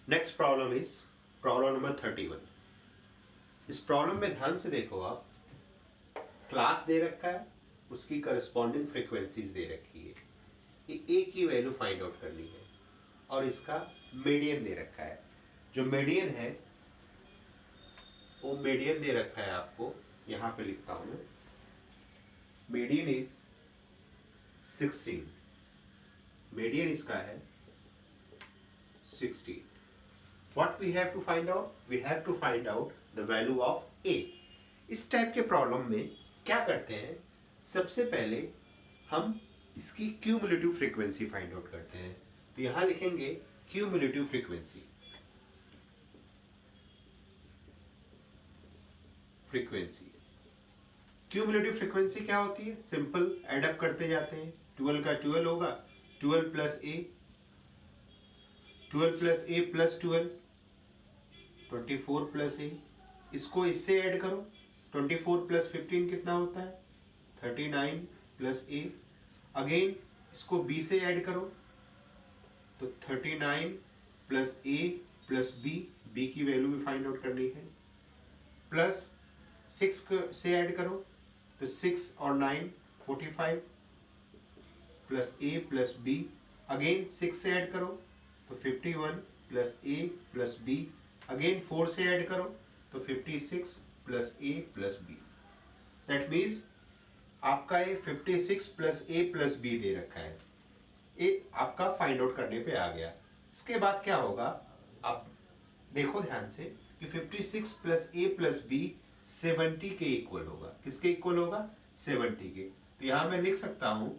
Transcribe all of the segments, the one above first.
Next problem is problem number 31। इस problem में ध्यान से देखो आप, क्लास दे रखा है, उसकी करस्पॉन्डिंग फ्रीक्वेंसीज दे रखी है, ये ए की वैल्यू फाइंड आउट करनी है और इसका मीडियन दे रखा है। जो मीडियन है वो मीडियन दे रखा है आपको, यहां पे लिखता हूं मैं, मीडियन इज 16। मीडियन इसका है 16। What we have to find out? We have to find out the value of A. इस टाइप के प्रॉब्लम में क्या करते हैं, सबसे पहले हम इसकी क्यूमुलेटिव फ्रीक्वेंसी फाइंड आउट करते हैं। तो यहां लिखेंगे क्यूमुलेटिव फ्रीक्वेंसी। क्यूमुलेटिव फ्रीक्वेंसी क्या होती है? सिंपल एडअप करते जाते हैं, 12 का 12 होगा, 12 plus A, 12 plus A plus 12, 24 plus ए। इसको इससे ऐड करो, 24 प्लस 15 कितना होता है? 39 प्लस ए। अगेन इसको बी से ऐड करो, तो 39 plus A plus B, B की वैल्यू भी फाइंड आउट करनी है। प्लस 6 से ऐड करो, तो 6 और 9 45 plus A plus B. Again 6 से ऐड करो, तो 51 plus A plus B. Again 4 से ऐड करो, तो 56 plus A plus B. That means आपका ये 56 प्लस ए प्लस बी दे रखा है, ये आपका फाइंड आउट करने पे आ गया। इसके बाद क्या होगा, आप देखो ध्यान से कि 56 प्लस ए प्लस बी 70 के इक्वल होगा। किसके इक्वल होगा? 70 के। तो यहां मैं लिख सकता हूं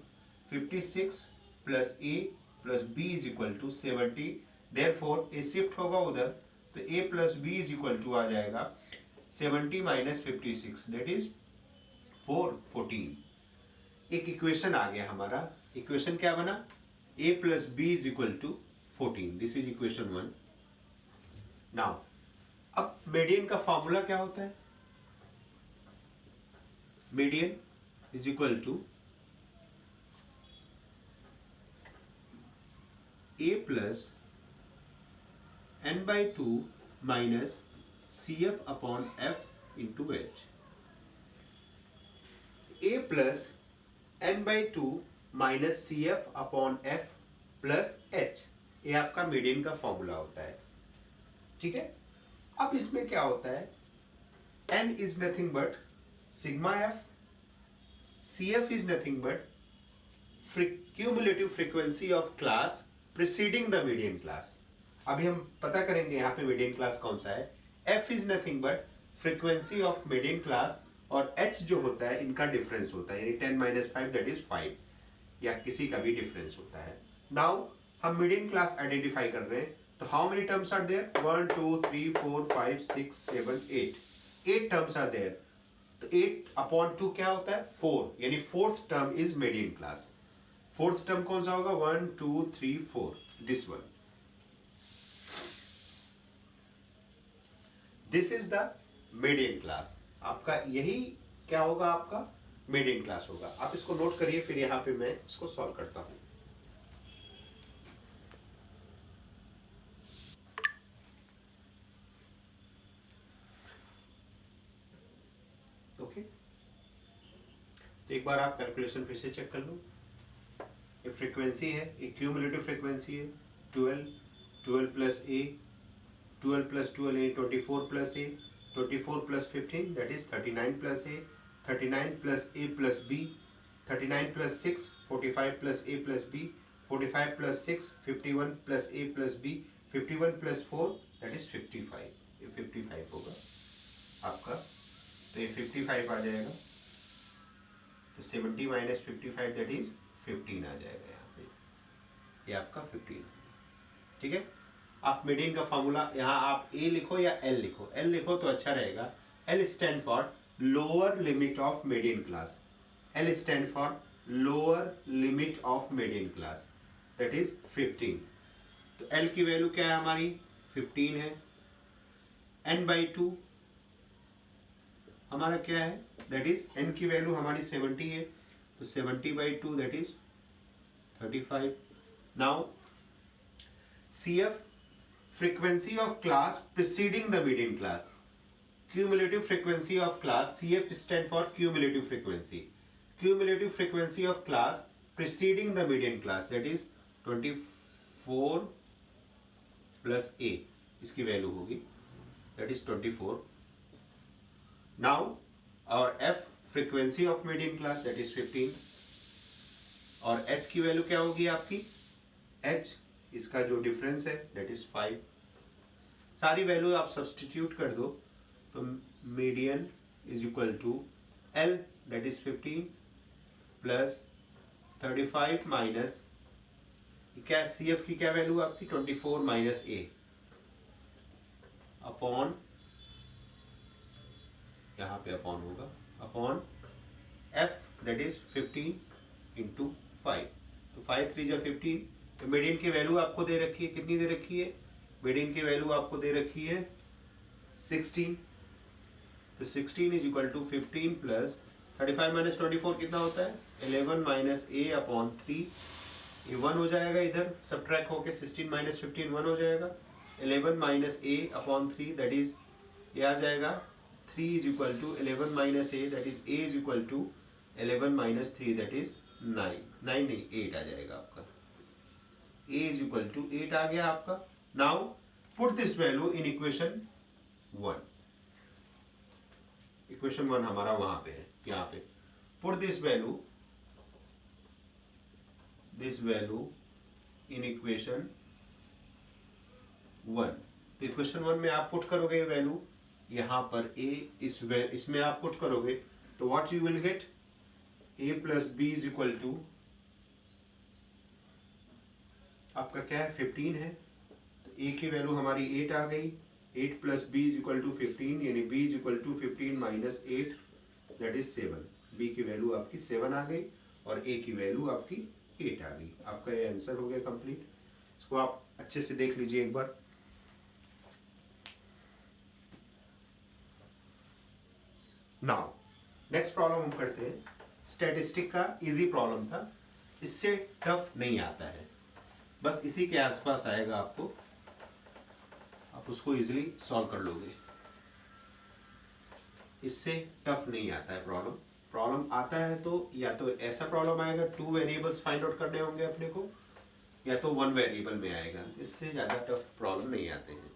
56 plus A plus B is equal to 70। Therefore A shift होगा उधर, तो a plus B is equal to आ जाएगा 70 माइनस 56, दैट इज 14। एक इक्वेशन आ गया हमारा। इक्वेशन क्या बना? a plus B is equal to 14। This is equation 1। Now अब मीडियन का फॉर्मूला क्या होता है? Median is equal to a plus n by 2 minus CF upon F into H. A plus n by 2 minus CF upon F plus H, ये आपका median का formula होता है। ठीक है, अब इसमें क्या होता है, n is nothing but sigma F, CF is nothing but cumulative frequency of class preceding the median class। अभी हम पता करेंगे यहाँ पे मीडियन क्लास कौन सा है। F is nothing but frequency of median class, और H जो होता है इनका डिफरेंस होता है, यानी 10 माइनस 5 दैट इज 5, या किसी का भी डिफरेंस होता है। नाउ हम मीडियन क्लास आइडेंटिफाई कर रहे हैं, तो how many terms are there? 1 2 3 4 5 6 7 8 terms are there. तो 8 अपॉन 2 क्या होता है? 4, यानी fourth term is median class. Fourth term कौन सा होगा? 1 2 3 4, this one. This is the median class. आपका यही क्या होगा? आपका मीडियन क्लास होगा। आप इसको नोट करिए, फिर यहां पे मैं इसको सॉल्व करता हूं। ओके, एक बार आप कैलकुलेशन फिर से चेक कर लो। ये फ्रीक्वेंसी है, एक क्यूमुलेटिव फ्रीक्वेंसी है 12, 12 plus A, 12 plus 12 is 24 plus a, 24 plus 15 that is 39 plus a, 39 plus a plus b, 39 plus 6 45 plus a plus b, 45 plus 6 51 plus a plus b, 51 plus 4 that is 55। ये 55 होगा आपका, तो ये 55 आ जाएगा, तो 70 माइनस 55 दैट इज 15 आ जाएगा यहाँ पे, ये आपका 15। ठीक है, आप मीडियन का फॉर्मूला यहाँ आप ए लिखो या एल लिखो, एल लिखो तो अच्छा रहेगा। L stand for lower limit of median class, L stand for lower limit of median class, that is 15। तो एल की वैल्यू क्या है हमारी? 15 है। एन बाई 2 हमारा क्या है? दैट इज एन की वैल्यू हमारी 70 है, तो 70 by 2 that is 35। Now C F frequency of class preceding the median class. Cumulative frequency of class, CF stand for cumulative frequency. Cumulative frequency of class preceding the median class, that is 24 plus A, इसकी value होगी, that is 24. Now our F frequency of median class, that is 15, और H की value क्या होगी आपकी, H इसका जो difference है that is 5. सारी वैल्यू आप सब्सटीट्यूट कर दो तो median is equal to L, that is 15 plus 35 minus क्या, CF की क्या वैल्यू आपकी 24 माइनस A अपॉन, यहाँ पे अपॉन होगा, upon F, that is 15 into 5. तो 5 3 जा 15. तो मीडियन की वैल्यू आपको दे रखी है, कितनी दे रखी है, मीडियन की वैल्यू आपको दे रखी है 16. तो 16 is equal to 15 plus 35 minus 24 कितना होता है, 11 माइनस A अपॉन 3. ये 1 हो जाएगा, इधर सब्ट्रैक्ट होके 16 माइनस 15 1 हो जाएगा. 11 minus A upon 3, that is ये आ जाएगा 3 is equal to 11 minus A, that is A is equal to 11 minus 3, that is 9 नहीं 8 आ जाएगा आपका. A is equal to 8 आ गया आपका. Now put this value in equation 1. Equation 1 हमारा वहां पे है, यहाँ पे. Put this value in equation 1. तो equation 1 में आप पुट करोगे वैल्यू यहाँ पर A, इसमें आप पुट करोगे तो what you will get, A plus B is equal to आपका क्या है 15 है, तो A की वैल्यू हमारी 8 आ गई. 8 plus B is equal to 15, यानी B is equal to 15 minus 8, that is 7. B की वैल्यू आपकी 7 आ गई और A की वैल्यू आपकी 8 आ गई. आपका ये आंसर हो गया कंप्लीट. इसको आप अच्छे से देख लीजिए एक बार. नाउ नेक्स्ट प्रॉब्लम हम करते हैं. स्टैटिस्टिक का इजी प्रॉब्लम था, इससे टफ नहीं आता है, बस इसी के आसपास आएगा आपको, आप उसको इजीली सॉल्व कर लोगे. इससे टफ नहीं आता है प्रॉब्लम. प्रॉब्लम आता है तो या तो ऐसा प्रॉब्लम आएगा 2 वेरिएबल्स फाइंड आउट करने होंगे अपने को, या तो 1 वेरिएबल में आएगा. इससे ज़्यादा टफ प्रॉब्लम नहीं आते हैं,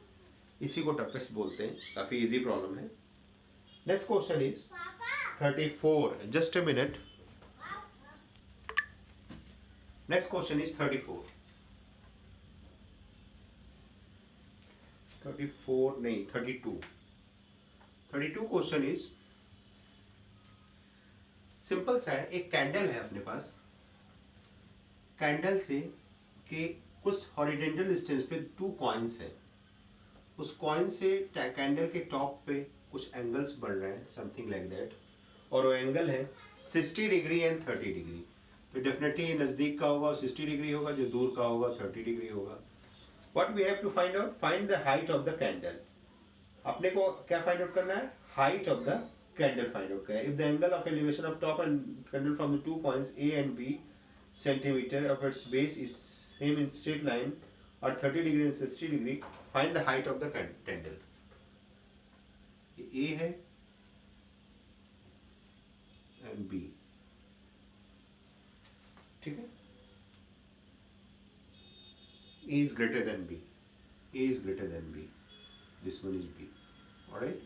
इसी को टफेस्ट बोलते हैं. काफ़ी इजी प्रॉब्लम है. Next question is 34. Just a minute. Next question is 34. 34 नहीं 32. 32 क्वेश्चन इज सिंपल सा है. एक कैंडल है अपने पास, कैंडल से के कुछ हॉरिजेंटल डिस्टेंस पे 2 कॉइन्स है. उस कॉइन से कैंडल के टॉप पे कुछ एंगल्स बढ़ रहे हैं, समथिंग लाइक दैट, और वो एंगल है 60 डिग्री एंड 30 डिग्री. तो डेफिनेटली नजदीक का होगा 60 डिग्री होगा, जो दूर का होगा 30 डिग्री होगा. What we have to find out? Find the height of the candle. अपने को क्या find out करना है? Height of the candle find out करना है. If the angle of elevation of top and candle from the 2 points A and B centimeter of its base is same in straight line or 30 degree and 60 degree, find the height of the candle. ये A है and B. ठीक है? A is greater than B. A is greater than B. This one is B. Alright.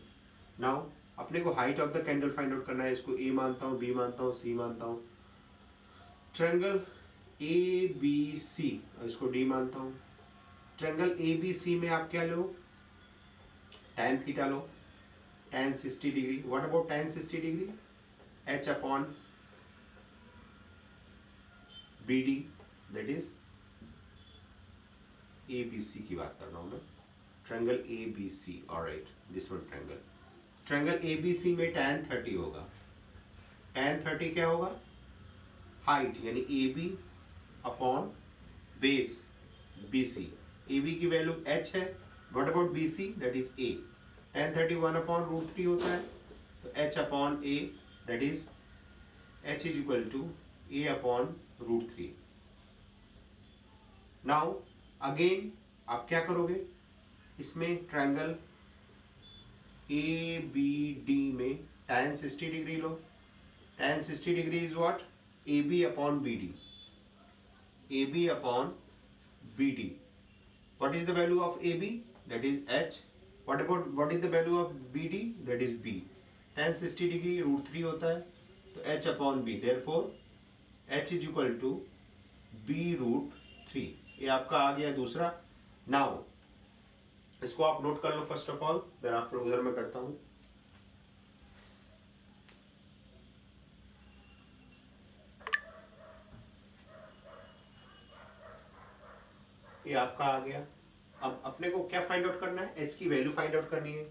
Now अपने को height of the candle find out करना है. इसको A मानता हूँ, B मानता हूँ, C मानता हूँ. Triangle ABC, इसको D मानता हूँ. Triangle ABC में आप क्या लो? Tan theta low. Tan 60 degree. What about tan 60 degree? H upon BD, that is ABC की बात कर रहा हूँ मैं. Triangle ABC, alright, this one triangle. Triangle ABC में tan 30 होगा. tan 30 क्या होगा? हाइट यानी AB upon base BC. AB की वैल्यू H है. What about BC? That is A. tan 30 1 upon √3 होता है, तो H upon A, that is H is equal to A upon √3. Now again आप क्या करोगे? इसमें ट्रायंगल ए बी डी में tan 60 डिग्री लो. tan 60 degree is what? A B upon B D. A B upon B D. What is the value of AB? That is H. What is the value of BD? That is B. Tan 60 degree √3 होता है, तो H upon B. Therefore H is equal to B√3. ये आपका आ गया दूसरा. Now इसको आप note कर लो first of all, then after उधर मैं करता हूँ. ये आपका आ गया. अब अपने को क्या फाइंड आउट करना है? H की वैल्यू फाइंड आउट करनी है.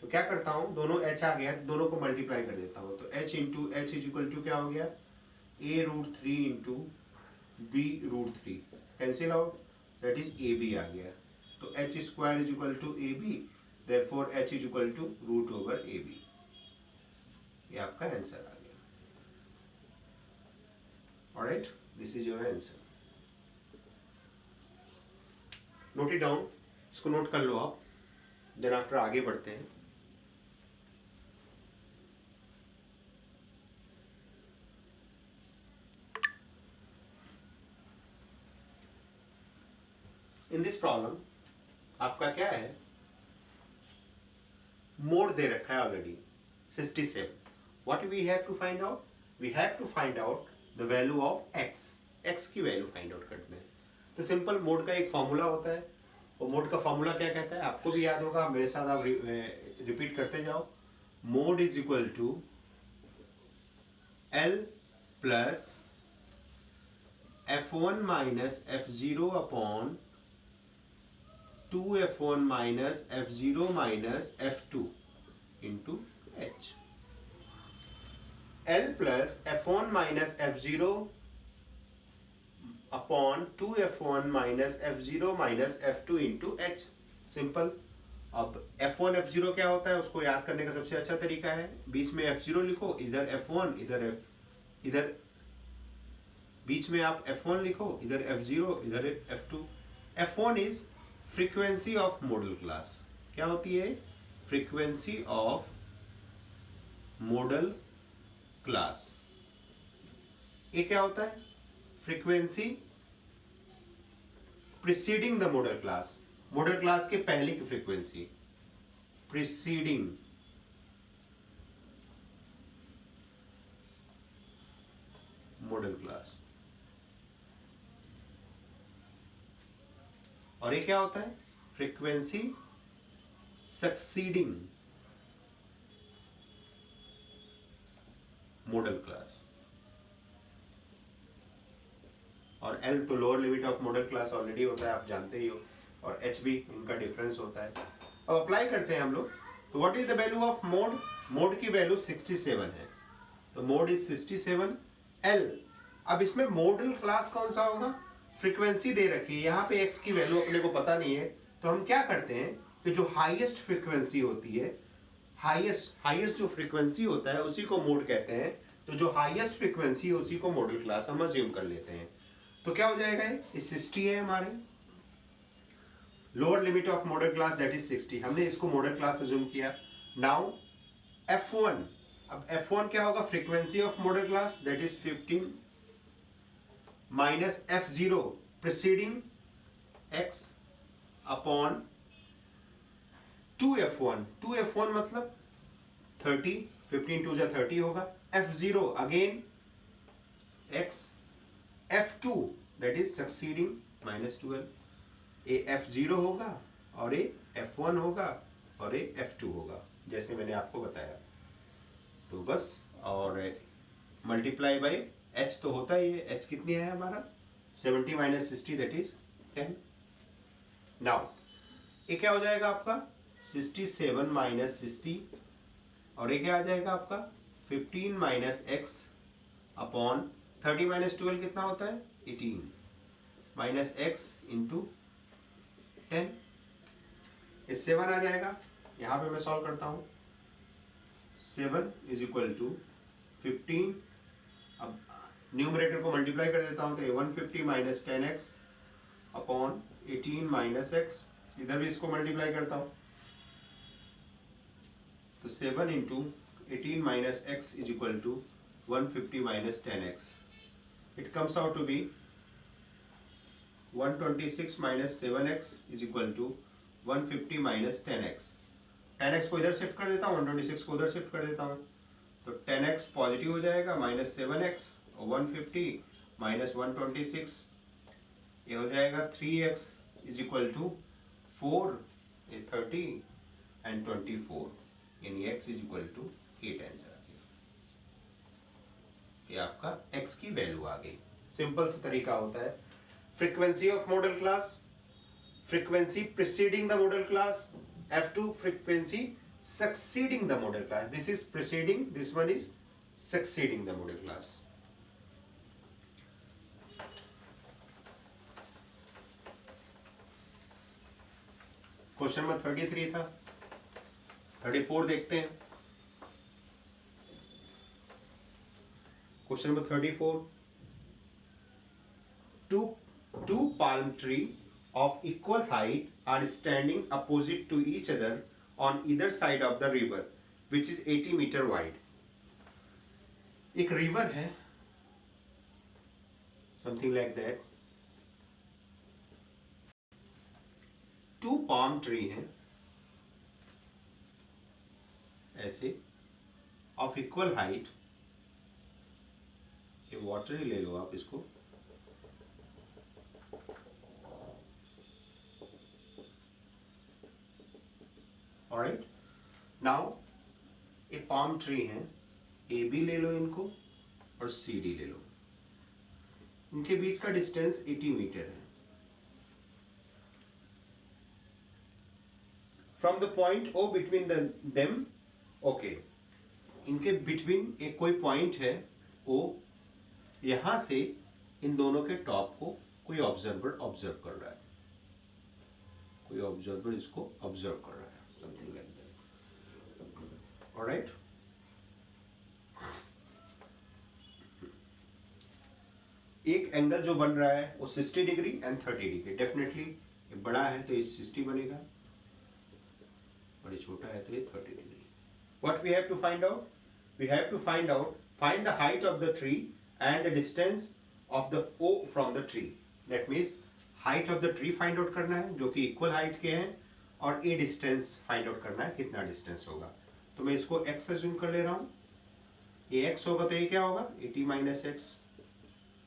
तो क्या करता हूँ, दोनों H आ गया, दोनों को मल्टीप्लाई कर देता हूँ. तो H into H is equal to क्या हो गया? A√3 into B√3. Cancel out, that is AB आ गया. तो H square is equal to AB. Therefore H is equal to √/AB. ये आपका आंसर आ गया. Alright, this is your answer. Note it down. इसको नोट कर लो आप, देन आफ्टर आगे बढ़ते हैं. इन दिस प्रॉब्लम आपका क्या है, मोड दे रखा है already 67. What we have to find out? We have to find out the value of x. x की वैल्यू फाइंड आउट करते हैं. तो सिंपल मोड का एक फॉर्मूला होता है. वो मोड का फॉर्मूला क्या कहता है, आपको भी याद होगा, मेरे साथ आप रिपीट करते जाओ. Mode is equal to L plus F1 minus F0 upon 2F1 minus F0 minus F2 into H. L plus F1 minus F0 upon 2F1 minus F0 minus F2 into H. Simple. अब F1 F0 क्या होता है, उसको याद करने का सबसे अच्छा तरीका है, बीच में F0 लिखो, इधर F1, इधर बीच में आप F1 लिखो, इधर F0, इधर F2. F1 is frequency of model class. क्या होती है? Frequency of model class. ये क्या होता है? Frequency preceding the model class. Model class के पहले की फ्रीक्वेंसी, प्रीसीडिंग मॉडल क्लास. और ये क्या होता है? Frequency succeeding model class. और L तो lower limit of model class already होता है, आप जानते ही हो, और H भी, इनका डिफरेंस होता है. अब अप्लाई करते हैं हम लोग. तो what is the value of mode? Mode की वैल्यू 67 है, तो मोड इज 67 L. अब इसमें मॉडल क्लास कौन सा होगा? फ्रीक्वेंसी दे रखी है, यहाँ पे X की वैल्यू अपने को पता नहीं है, तो हम क्या करते हैं कि जो हाईएस्ट फ्रीक्वेंसी होती है, हाईएस्ट जो फ्रीक्वेंसी होता है उसी को मोड कहते हैं. तो जो हाईएस्ट फ्रीक्वेंसी है उसी को मॉडल क्लास हम अज्यूम कर लेते हैं. तो क्या हो जाएगा, ये 60 है हमारे lower limit of model class, that is 60. हमने इसको मॉडल क्लास अज्यूम किया. Now F1. अब F1 क्या होगा? Frequency of model class, that is 15 minus F0 preceding X upon 2F1. 2F1 मतलब 30, 15 2 जा 30 होगा. F0 again X. F2 that is succeeding minus 12. ये F0 होगा और ये F1 होगा और ये F2 होगा, जैसे मैंने आपको बताया. तो बस, और मल्टीप्लाई बाय H तो होता ही है. H कितनी है हमारा? 70 माइनस 60 दैट इज 10. नाउ ये क्या हो जाएगा आपका? 67 माइनस 60, और ये क्या आ जाएगा आपका? 15 माइनस X अपॉन 30 माइनस 12 कितना होता है? 18 माइनस X इंटू 10. ये 7 आ जाएगा. यहाँ पे मैं सॉल्व करता हूँ. 7 इज इक्वल टू 15. अब न्यूमरेटर को मल्टीप्लाई कर देता हूँ, तो ये 150 minus 10X upon 18 minus X इधर भी इसको मल्टीप्लाई करता हूँ, तो 7 into 18 minus x is equal to 150 minus 10x. It comes out to be 126 minus 7x is equal to 150 minus 10x. 10x को इधर शिफ्ट कर देता हूँ, 126 को उधर शिफ्ट कर देता हूँ, तो 10x पॉजिटिव हो जाएगा माइनस 7x और 150 माइनस 126 ये हो जाएगा 3x is equal to 4 30 and 24 यानी x is equal to 8 answer आ गया. ये आपका x की वैल्यू आ गई. सिंपल सा तरीका होता है. Frequency of model class, frequency preceding the model class, F2 frequency succeeding the model class. This is preceding, this one is succeeding the model class. Question number 33 था, 34 देखते हैं. Question number 34, two palm tree of equal height are standing opposite to each other on either side of the river which is 80 meter wide. एक river है, something like that. two palm tree हैं ऐसे of equal height. ये water ही ले लो आप इसको. Alright, now a palm tree है, A B ले लो इनको और सी डी ले लो. इनके बीच का डिस्टेंस 80 मीटर है. From the point O between them, okay, इनके बिटवीन एक कोई पॉइंट है ओ, यहां से इन दोनों के टॉप को कोई ऑब्जर्वर ऑब्जर्व कर रहा है. कोई ऑब्जर्वर इसको ऑब्जर्व कर रहा है, समथिंग लाइक दैट. ऑलराइट, एक एंगल जो बन रहा है वो 60 डिग्री एंड 30 डिग्री. डेफिनेटली ये बड़ा है तो ये 60 बनेगा, बड़ी छोटा है तो ये 30 degree. What we have to find out? We have to find out, find the height of the tree and the distance of the O from the tree. That means height of the tree find out करना है जो कि equal height के हैं, और ए distance find out करना है कितना डिस्टेंस होगा. तो मैं इसको x अज्यूम कर ले रहा हूँ. ये x होगा तो ये क्या होगा 80 माइनस एक्स.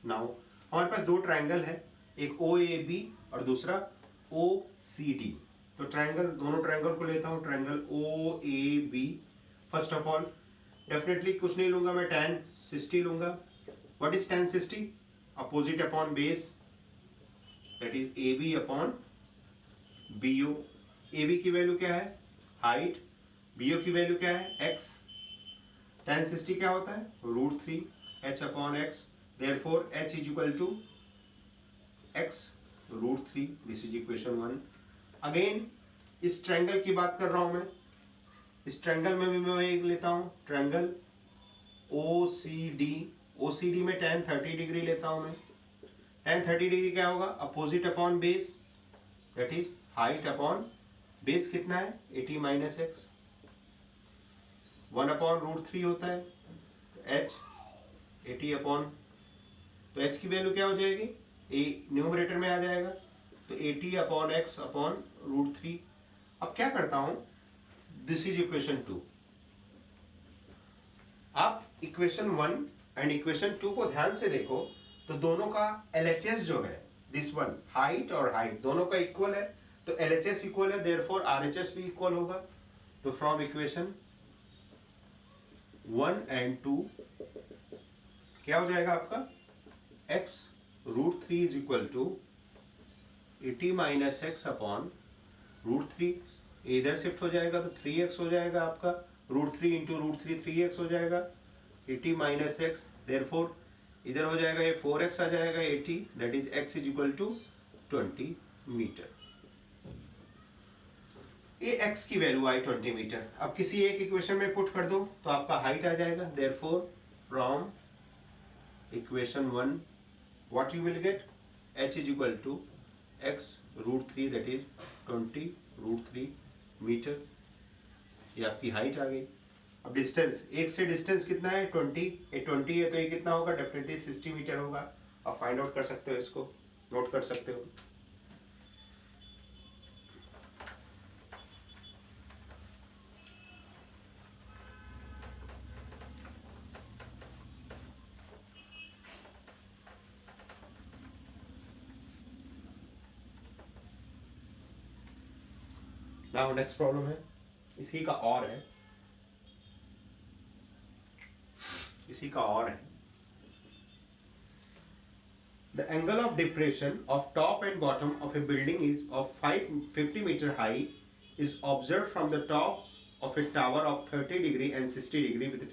नाउ हमारे पास दो ट्रायंगल है, एक ओ ए बी और दूसरा ओ सी डी. तो ट्रायंगल, दोनों ट्रायंगल को लेता हूँ, triangle O A B. First of all definitely कुछ नहीं लूंगा मैं, tan 60 लूंगा. What is tan 60? Opposite upon base, that is A B upon B O. A B की वैल्यू क्या है हाइट, बी ओ की वैल्यू क्या है x. tan 60 क्या होता है √3 h upon x. Therefore h is equal to x √3. This is equation 1. Again इस ट्रायंगल की बात कर रहा हूं मैं. इस ट्रायंगल में भी मैं एक लेता हूं, ट्रायंगल OCD. OCD में tan 30 डिग्री लेता हूं मैं. tan 30 डिग्री क्या होगा opposite upon base, that is height upon base. कितना है 80 माइनस एक्स. 1 अपॉन √3 होता है, तो h 80 अपॉन, तो h की वैल्यू क्या हो जाएगी, ए न्यूमरेटर में आ जाएगा, तो 80 अपॉन एक्स अपॉन √3. अब क्या करता हूं, दिस इज इक्वेशन 2. आप इक्वेशन 1 एंड इक्वेशन 2 को ध्यान से देखो तो दोनों का LHS जो है, दिस वन हाइट और हाइट दोनों का इक्वल है, तो LHS इक्वल है, देयरफॉर RHS भी इक्वल होगा. तो फ्रॉम इक्वेशन 1 एंड 2 क्या हो जाएगा आपका, x √3 is equal to 80 minus x upon √3. इधर शिफ्ट हो जाएगा तो 3x हो जाएगा आपका, √3 इंटू √3 3x हो जाएगा. 80 माइनस एक्स, देयरफॉर इधर हो जाएगा ये 4x आ जाएगा 80, that is x is equal to 20 metre. ये x की वैल्यू आई 20 मीटर. अब किसी एक इक्वेशन में पुट कर दो तो आपका हाइट आ जाएगा. Therefore from equation 1 what you will get, h is equal to x √3 that is 20 √3 metre. ये आपकी हाइट आ गई। अब डिस्टेंस, एक से डिस्टेंस कितना है 20, ये 20 है तो ये कितना होगा, डेफिनेटली 60 मीटर होगा। आप फाइंड आउट कर सकते हो, इसको नोट कर सकते हो। नाउ नेक्स्ट प्रॉब्लम है, इसी का और है, इसी का और है। The angle of depression of top and bottom of a building is of 50 meter high is observed from the top of a tower of 30 degree and 60 degree with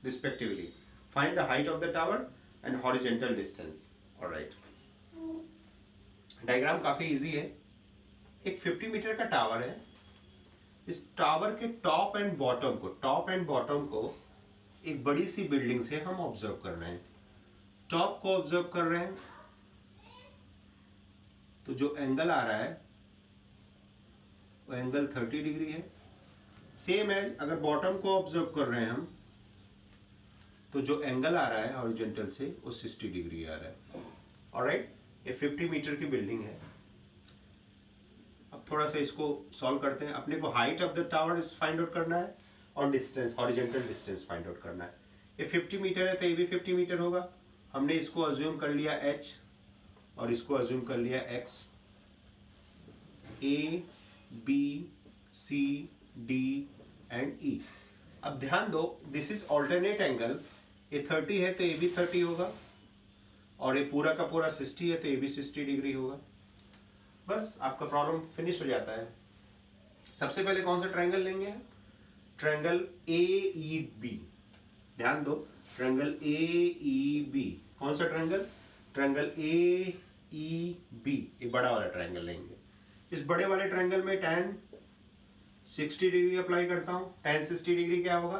respectively. Find the height of the tower and horizontal distance. All right. Diagram काफी easy है। एक 50 metre का tower है। इस tower के top and bottom को एक बड़ी सी बिल्डिंग से हम ऑब्जर्व कर रहे हैं। टॉप को ऑब्जर्व कर रहे हैं तो जो एंगल आ रहा है वो एंगल 30 डिग्री है। सेम एज अगर बॉटम को ऑब्जर्व कर रहे हैं हम तो जो एंगल आ रहा है हॉरिजॉन्टल से वो 60 डिग्री आ रहा है। ऑलराइट, ये 50 मीटर की बिल्डिंग है। अब थोड़ा सा इसको सॉल्व करते हैं। अपने को height of the tower find out करना है और distance, horizontal distance find out करना है। ये 50 मीटर है तो ये भी 50 मीटर होगा। हमने इसको अज्यूम कर लिया h और इसको अज्यूम कर लिया x। A, B, C, D and E। अब ध्यान दो, दिस इज ऑल्टरनेट एंगल। ये 30 है तो ये भी 30 होगा और ये पूरा का पूरा 60 है तो ये भी 60 डिग्री होगा। बस आपका प्रॉब्लम फिनिश हो जाता है। सबसे पहले कौन सा ट्रायंगल लेंगे? Triangle AEB। ध्यान दो, ट्रायंगल AEB। कौन सा ट्रायंगल? ट्रायंगल AEB, ये बड़ा वाला ट्रायंगल लेंगे। इस बड़े वाले ट्रायंगल में tan 60 डिग्री अप्लाई करता हूं। tan 60 डिग्री क्या होगा?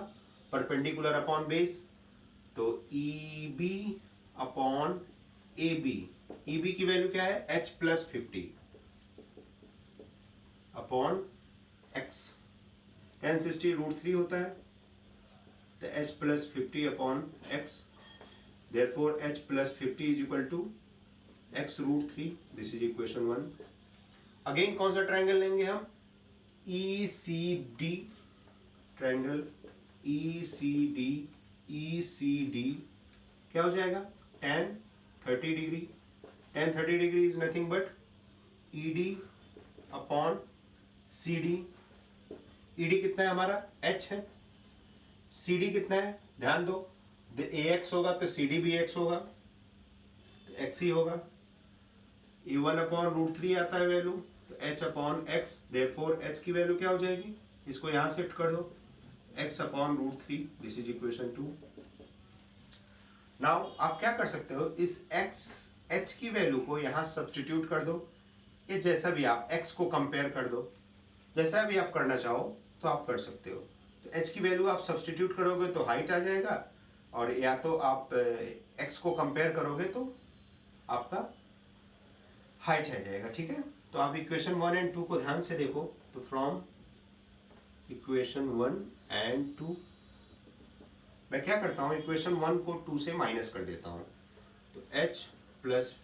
परपेंडिकुलर अपॉन बेस, तो EB अपॉन AB। EB की वैल्यू क्या है? h plus 50 upon x। tan 60 √3 होता है तो h plus 50 upon x। therefore h plus 50 is equal to x √3। This is equation 1। Again कौन सा ट्रायंगल लेंगे हम? ECD। Triangle ECD। ECD क्या हो जाएगा? tan 30 degree. tan 30 degree is nothing but ED upon CD। ED कितना है हमारा? h है। CD कितना है? ध्यान दो, AX होगा तो CD भी x होगा तो x ही होगा। A1 अपॉन √3 आता है वैल्यू, तो h upon x। Therefore h की वैल्यू क्या हो जाएगी? इसको यहां शिफ्ट कर दो, x upon √3। This is equation 2। Now आप क्या कर सकते हो, इस h की वैल्यू को यहां सब्स्टिट्यूट कर दो। ये जैसा भी आप x को कंपेयर कर दो, जैसा भी आप करना चाहो तो आप कर सकते हो। तो h की वैल्यू आप सब्स्टिट्यूट करोगे तो हाइट आ जाएगा, और या तो आप x को कंपेयर करोगे तो आपका हाइट आ जाएगा। ठीक है, तो आप इक्वेशन 1 एंड 2 को ध्यान से देखो। तो फ्रॉम इक्वेशन 1 एंड 2 मैं क्या करता हूं, इक्वेशन 1 को 2 से माइनस कर देता हूं। तो h प्लस